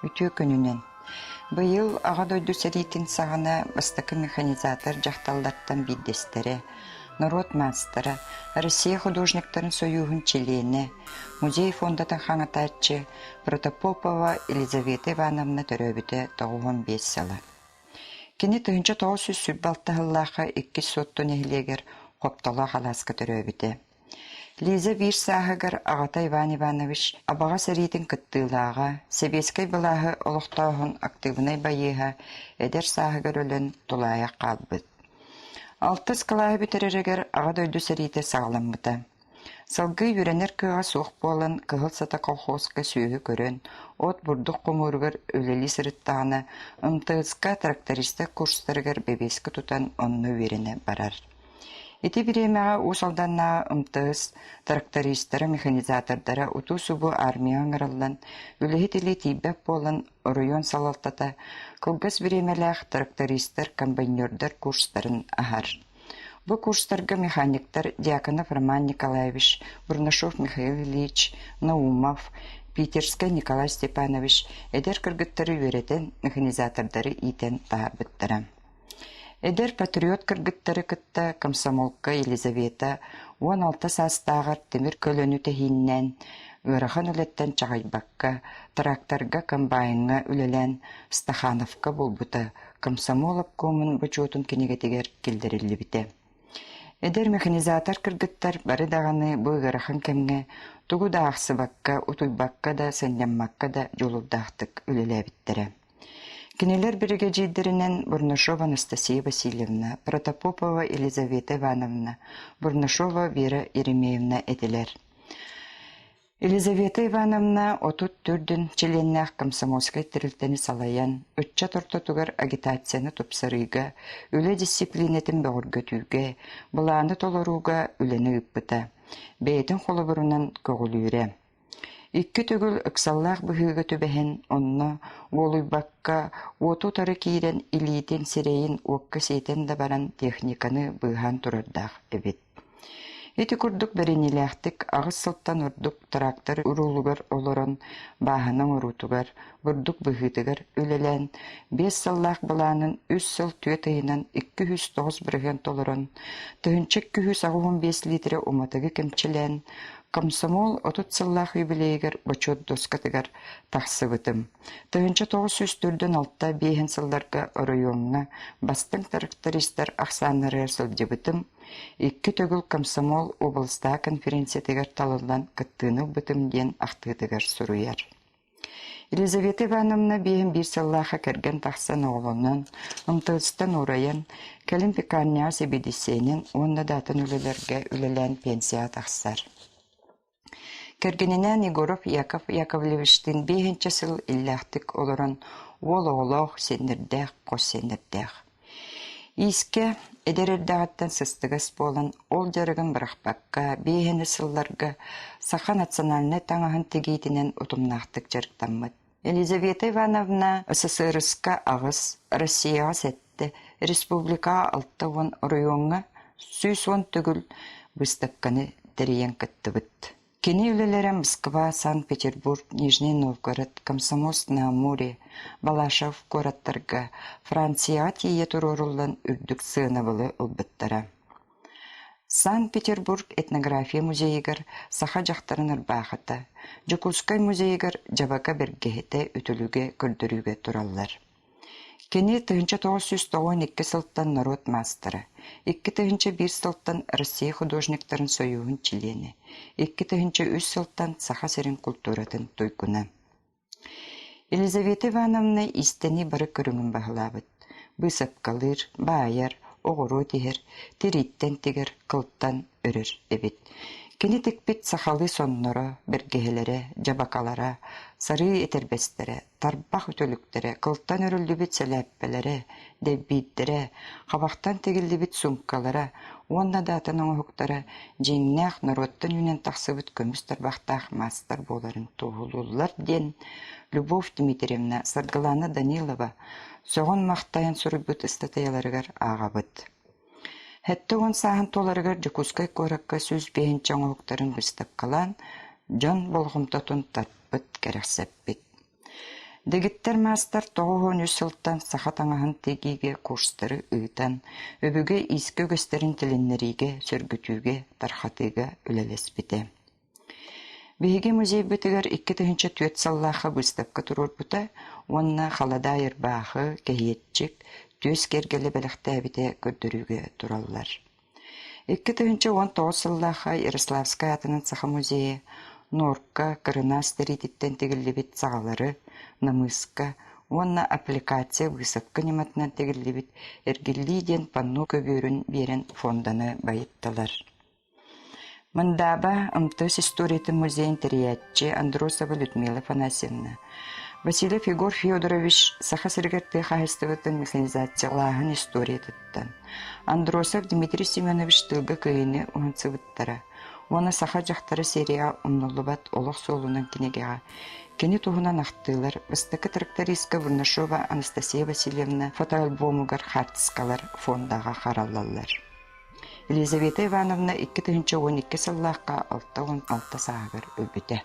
үтүө күнүнен. Быйыл аға дойду сәритин сағана бастакы механизатор жақталлаттан биддестері, народ мастера, Россия художниктарын союғын члены, музей фондатын хаңатачы Протопопова Елизавета Ивановна төрөбіті 95 салы. Кені тыгынча 900 сүрбалтығыллаға 2 соттun эхилегер қоптала халаска төрөбіті. Лиза бир сағығыр Ағата Иван Иванович абаға сәритін кыттылаға, себескай бұлағы олықтауғын активнай байыға әдер сағығыр өлін тулая қалбыд. 6 скалағы бітеререгер аға дойду сәриті сағаламыды. Салгы юренер кыға соқ болын кығыл сата колхозға сүйі көрін, от бұрдық құмырғыр өлелі сырыттағына ымтығызға трактористі курстарығыр бебескі тұтан онны верені барар. Эти времяға усалданна ымтығыз трактористтары, механизатордары уту субу армия аңыралдан, үліхетілі тейбәп болын район салалтата, кылгыз времялақ трактористтар, комбайнердар курстарын ахар. Бұл курстарға механиктар Дьяконов Роман Николаевич, Бурнашов Михаил Ильич, Наумов, Питерский Николай Степанович, эдер кыргыттары өретен механизатордары итен тағабыттары. Эдер патриот кыргыттары кытта комсомолка Елизавета 16 састағар темір көлөні тәхиннен, ырахан үлеттен чағайбаққа, тракторға комбайнға үлелен Стахановка болбыта, комсомолов комын бұчуытын кенегетегер келдерілі біте. Эдер механизатор кыргыттар бары дағаны бұл ырахан кемге, тугу дағысы баққа, утуйбаққа да, сәнденмаққа да жолудақтық үлелі біттері. Кенелер біріге жейдерінен Бурнашова Анастасия Васильевна, Протопопова Елизавета Ивановна, Бурнашова Вера Еремеевна әділер. Елизавета Ивановна отут түрдін членнәқ комсомольскай тірілтені салаян, үтча тортотугар агитацияны топсарыға, үлі дисциплинетін бәғырға түйге, бұланы толыруға үлені үппіта, бәйетін қолы бұрынан көғілүйре. Икки түгіл ыксаллақ бұхыға түбәхін онны олуйбаққа оту тары кейрен илийтен сирейін оққа сейтен да баран техниканы бұйхан тұрырдақ әбет. Эти күрдік бәренеләқтік ағыз сылттан үрдік трактор ұрулығыр олырын бағының ұрутығыр, бұрдық бұхытығыр өлелән, 5 сыллақ бұланын 3 сыл түйет айынан 209 бірген толырын, түхінчік 215 литрі уматығы кемчілен, комсомол отут сыллах юбилейгер бочот доскатыгар тахсыбытым. Тыгынча 904-ден алта бейхен сылларга районга бастың трактористар ақсанырыр сылдебытым. 2 төгіл комсомол облыста конференциятыгар талылдан кыттыны бытым ден ақтыдыгар сұруяр. Елизавета Ивановна бейхен бір сыллаха кәрген тахсан оғылынан, ымтығыстан орайын, кәлім пекарня себедесенен, онда датын үлелерге үлелен пенсия тахсар. Кергененен Егоров Яков Яковлевичтин бейхенче сыл илләқтік олырын ол-олох сендірдәқ, қос сендірдәқ. Иске эдерердағаттан сыстығыз болын ол жарығын бірақпаққа, бейхені сылларға Саха национальны таңағын тегейтінен ұтымнақтық жарықтанмыд. Елизавета Ивановна СССР-ска ағыз Россияға сәтті республика алтауын районға сүйсуан түгіл бұстапқаны дәрейен кітті бұд. Кені үлелері Москва, Санкт-Петербург, Нижний Новгород, Комсомольск-на-Амуре, Балашов городтарға, Франция тие тұрорылын үрдік сынавылы ұлбыттара. Санкт-Петербург этнография музейігір Саха жақтарын ұрбағыта, Жукускай музейігір жабаға бергехеті үтілуге көрдіріге тұралар. Кені 1992 сылттан народ мастера, 2001 сылттан Россия художниктарын союғын члены, 2003 сылттан Саха серин культуратын тойкуна. Елизавета Ивановна истени бары көріңін бағылабыд. Бысып қалыр, байыр, оғыру тегер, териттен тегер, қылттан өрір әбет. Кені текпет сақалы соннора, бергехелері, жабақалара, сары етербестері, тарбақ өтөліктері, қылттан өрілдібет сәләппелері, дәббейттері, қабақтан тегілдібет сумкалары, онна датын оңықтары, жеңнәқ народтан үнен тақсыбыт көміс тарбақтақ мастар боларын туғылулар ден, Любовь Дмитриевна Саргалана Данилова, соғын мақтайын сұрыбыт істатаяларығар ағабыт. Хәтті он сағын толарығар Жукускай көріккі сөз бейін чаңуықтарын бұстап қалан, жон болғымтатын татпыт кәрәқсәппет. Дегиттер мастер тоғуын үсілттан сақатаңағын тегиге курстары ұйтан, өбіге искі өгістерін тіліннериге, сөргітуге, тархатыға үлелеспіде. Беге музей бітігер 2-тігінші түйет саллаға бұстапқа тұрur бұта, онына қалада айырбағы, кәйетчік, төс кергелі бәліқті әбіде көрдіруге тұралылар. 2-тігінші 19 саллаға Ярославская атының сақа музейі, Норка, Кырына стерититтен тегілібет сағалары, намыска, онна аппликация высыпка нематынан тегілібет әргеллиден панну көберін берен фонданы байытталар. Мандаба ымтыс историятын музейн териятчы Андросова Людмила Фанасьевна. Василий Фигор Федорович саха сіргерті қағыстығытын механизациялағын историятыттан. Андросов Дмитрий Семенович тылғы күйіні ұғынсывыттара. Оны саха жақтары серия ұмнулыбат олық солынан кенегеға. Кені туғынан ақтылар, выстықы трактористка Бурнашова Анастасия Васильевна фотоальбомугар хартскалар фондаға қаралалар. Елизавета Ивановна 2-12 саллаққа 6-16 сағыр өбіді.